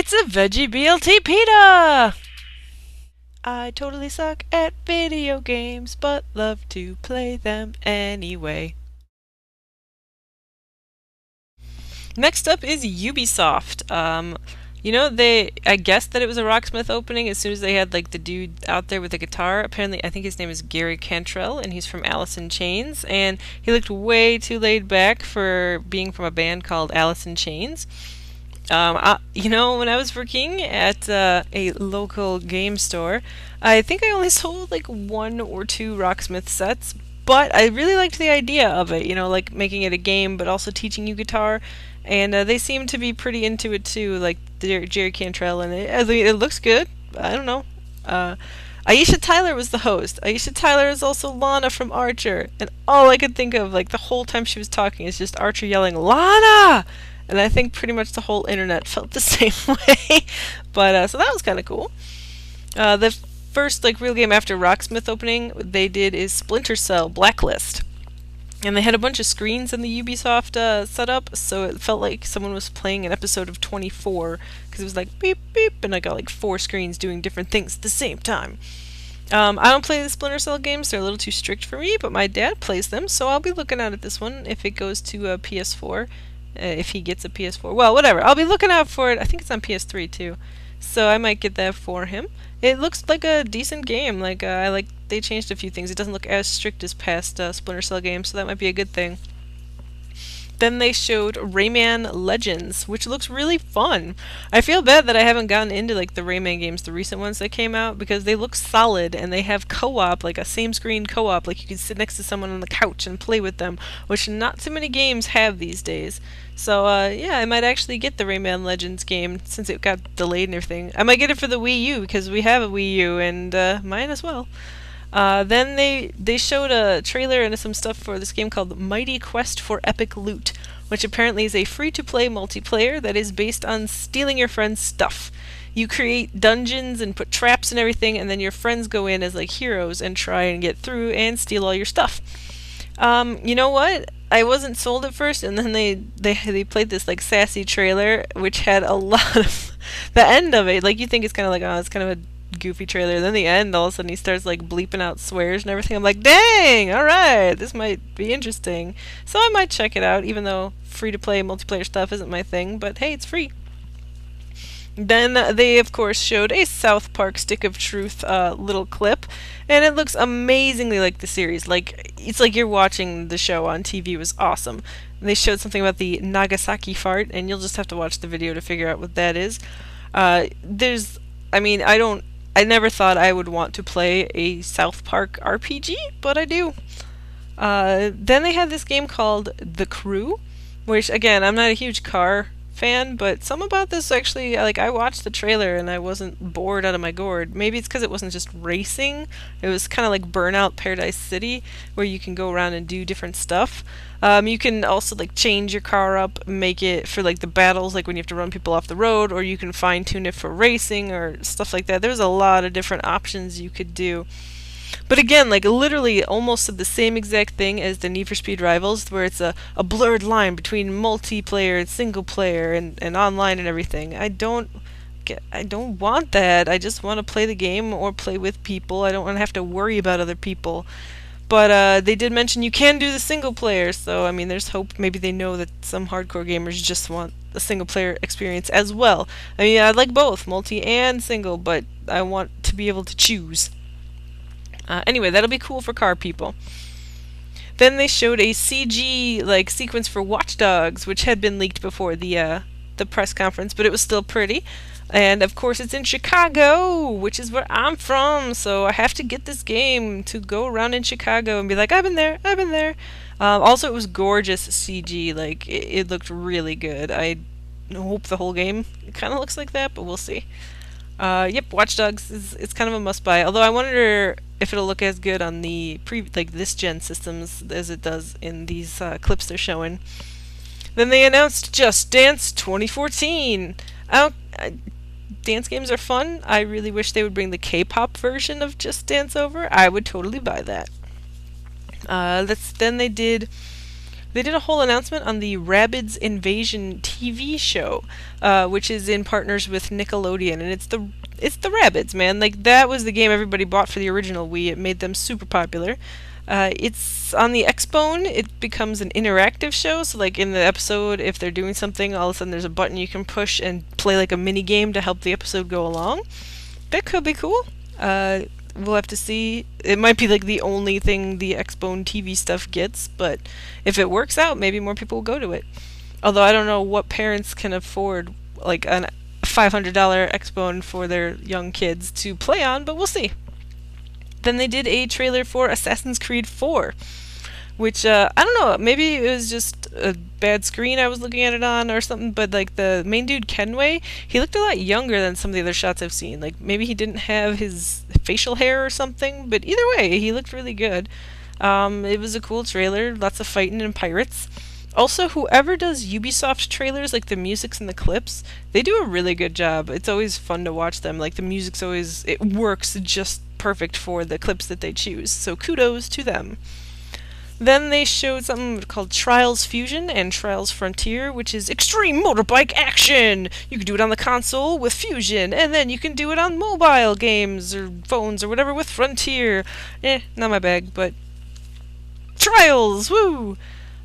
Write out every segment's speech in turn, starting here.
It's a Veggie BLTPTA! I totally suck at video games, but love to play them anyway. Next up is Ubisoft. I guessed that it was a Rocksmith opening as soon as they had like the dude out there with the guitar. Apparently, I think his name is Gary Cantrell, and he's from Alice in Chains, and he looked way too laid back for being from a band called Alice in Chains. When I was working at a local game store, I think I only sold like one or two Rocksmith sets, but I really liked the idea of it, like making it a game, but also teaching you guitar. And they seem to be pretty into it too, like Jerry Cantrell, and it looks good. I don't know. Aisha Tyler was the host. Aisha Tyler is also Lana from Archer, and all I could think of, like the whole time she was talking, is just Archer yelling "Lana!" And I think pretty much the whole internet felt the same way. But so that was kind of cool. The first like real game after Rocksmith opening they did is Splinter Cell Blacklist. And they had a bunch of screens in the Ubisoft setup, so it felt like someone was playing an episode of 24, because it was like beep beep, and I got like 4 screens doing different things at the same time. I don't play the Splinter Cell games, they're a little too strict for me, but my dad plays them, so I'll be looking out at this one if it goes to PS4, if he gets a PS4. Well, whatever, I'll be looking out for it. I think it's on PS3 too, so I might get that for him. It looks like a decent game. They changed a few things. It doesn't look as strict as past Splinter Cell games, so that might be a good thing. Then they showed Rayman Legends, which looks really fun. I feel bad that I haven't gotten into like the Rayman games, the recent ones that came out, because they look solid and they have co-op, like a same screen co-op, like you can sit next to someone on the couch and play with them, which not too many games have these days. So yeah, I might actually get the Rayman Legends game since it got delayed and everything. I might get it for the Wii U because we have a Wii U, and mine as well. Then they showed a trailer and some stuff for this game called Mighty Quest for Epic Loot, which apparently is a free-to-play multiplayer that is based on stealing your friend's stuff. You create dungeons and put traps and everything, and then your friends go in as like heroes and try and get through and steal all your stuff. You know what? I wasn't sold at first, and then they played this like sassy trailer, which had a lot of the end of it. Like you think it's kind of like, oh, it's kind of a goofy trailer. Then the end, all of a sudden he starts like bleeping out swears and everything. I'm like, dang, alright, this might be interesting. So I might check it out, even though free to play multiplayer stuff isn't my thing, but hey, it's free. Then they of course showed a South Park Stick of Truth little clip, and it looks amazingly like the series. Like it's like you're watching the show on TV. It was awesome. They showed something about the Nagasaki fart, and you'll just have to watch the video to figure out what that is. I never thought I would want to play a South Park RPG, but I do. Then they had this game called The Crew, which, again, I'm not a huge car fan, but some about this actually, like, I watched the trailer and I wasn't bored out of my gourd. Maybe it's because it wasn't just racing. It was kind of like Burnout Paradise City, where you can go around and do different stuff. You can also like change your car up, make it for like the battles, like when you have to run people off the road, or you can fine tune it for racing or stuff like that. There's a lot of different options you could do. But again, like literally almost the same exact thing as the Need for Speed Rivals, where it's a blurred line between multiplayer and single player and online and everything. I don't want that. I just want to play the game or play with people. I don't want to have to worry about other people. But they did mention you can do the single player, so I mean there's hope. Maybe they know that some hardcore gamers just want a single player experience as well. I mean, I like both, multi and single, but I want to be able to choose. Anyway, that'll be cool for car people. Then they showed a CG like sequence for Watch Dogs, which had been leaked before the press conference, but it was still pretty. And of course it's in Chicago, which is where I'm from, so I have to get this game to go around in Chicago and be like, I've been there, I've been there. Also, it was gorgeous CG, like, it looked really good. I hope the whole game kind of looks like that, but we'll see. Yep, Watch Dogs it's kind of a must-buy, although I wonder if it'll look as good on the this gen systems as it does in these clips they're showing. Then they announced Just Dance 2014. Dance games are fun. I really wish they would bring the K-pop version of Just Dance over. I would totally buy that. Then they did They did a whole announcement on the Rabbids Invasion TV show, which is in partners with Nickelodeon, and it's the Rabbids, man. Like that was the game everybody bought for the original Wii. It made them super popular. It's on the Xbone. It becomes an interactive show. So, like in the episode, if they're doing something, all of a sudden there's a button you can push and play like a mini game to help the episode go along. That could be cool. We'll have to see. It might be like the only thing the Xbone TV stuff gets, but if it works out, maybe more people will go to it. Although I don't know what parents can afford like a $500 Xbone for their young kids to play on, but we'll see. Then they did a trailer for Assassin's Creed 4, which I don't know, maybe it was just a bad screen I was looking at it on or something, but like the main dude Kenway, he looked a lot younger than some of the other shots I've seen. Like maybe he didn't have his facial hair or something, but either way, he looked really good. It was a cool trailer, lots of fighting and pirates. Also, whoever does Ubisoft trailers, like the musics and the clips, they do a really good job. It's always fun to watch them. Like the music's always, it works just perfect for the clips that they choose. So kudos to them. Then they showed something called Trials Fusion and Trials Frontier, which is extreme motorbike action! You can do it on the console with Fusion, and then you can do it on mobile games or phones or whatever with Frontier. Not my bag, but Trials! Woo!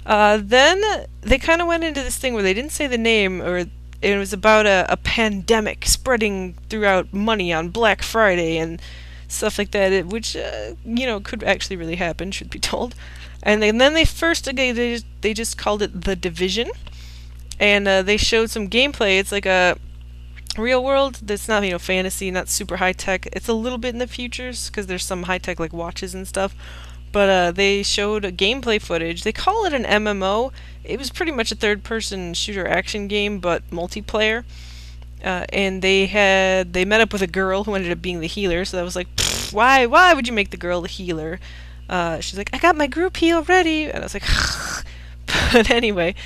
Then they kind of went into this thing where they didn't say the name, or it was about a pandemic spreading throughout money on Black Friday and stuff like that, which, could actually really happen, should be told. And then they first, they just called it The Division, and they showed some gameplay. It's like a real world that's not, fantasy, not super high tech. It's a little bit in the futures, because there's some high tech, like watches and stuff. But they showed a gameplay footage. They call it an MMO. It was pretty much a third-person shooter action game, but multiplayer. And they met up with a girl who ended up being the healer. So that was like, why would you make the girl the healer? She's like, I got my group heal ready, and I was like, but anyway,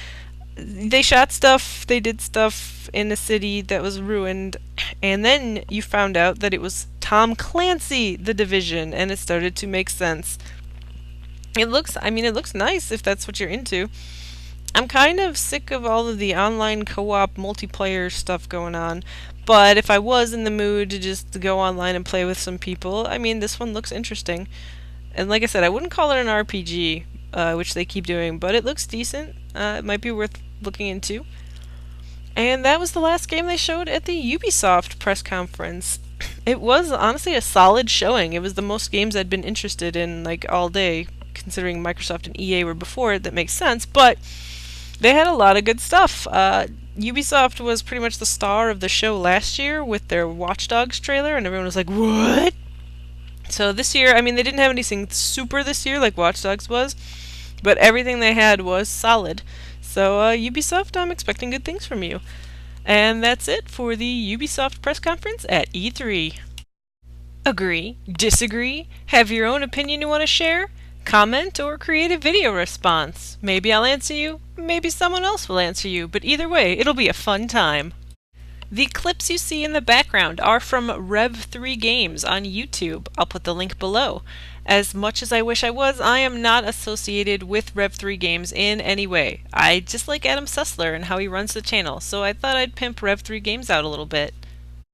they shot stuff. They did stuff in a city that was ruined, and then you found out that it was Tom Clancy, The Division, and it started to make sense. It looks nice if that's what you're into. I'm kind of sick of all of the online co-op multiplayer stuff going on, but if I was in the mood to just go online and play with some people, this one looks interesting. And like I said, I wouldn't call it an RPG, which they keep doing, but it looks decent. It might be worth looking into. And that was the last game they showed at the Ubisoft press conference. It was honestly a solid showing. It was the most games I'd been interested in like all day, considering Microsoft and EA were before it. That makes sense, but they had a lot of good stuff. Ubisoft was pretty much the star of the show last year with their Watch Dogs trailer, and everyone was like, what? So this year, they didn't have anything super this year like Watch Dogs was, but everything they had was solid. So Ubisoft, I'm expecting good things from you. And that's it for the Ubisoft press conference at E3. Agree? Disagree? Have your own opinion you want to share? Comment or create a video response. Maybe I'll answer you, maybe someone else will answer you, but either way, it'll be a fun time. The clips you see in the background are from Rev3 Games on YouTube. I'll put the link below. As much as I wish I was, I am not associated with Rev3 Games in any way. I just like Adam Sussler and how he runs the channel, so I thought I'd pimp Rev3 Games out a little bit.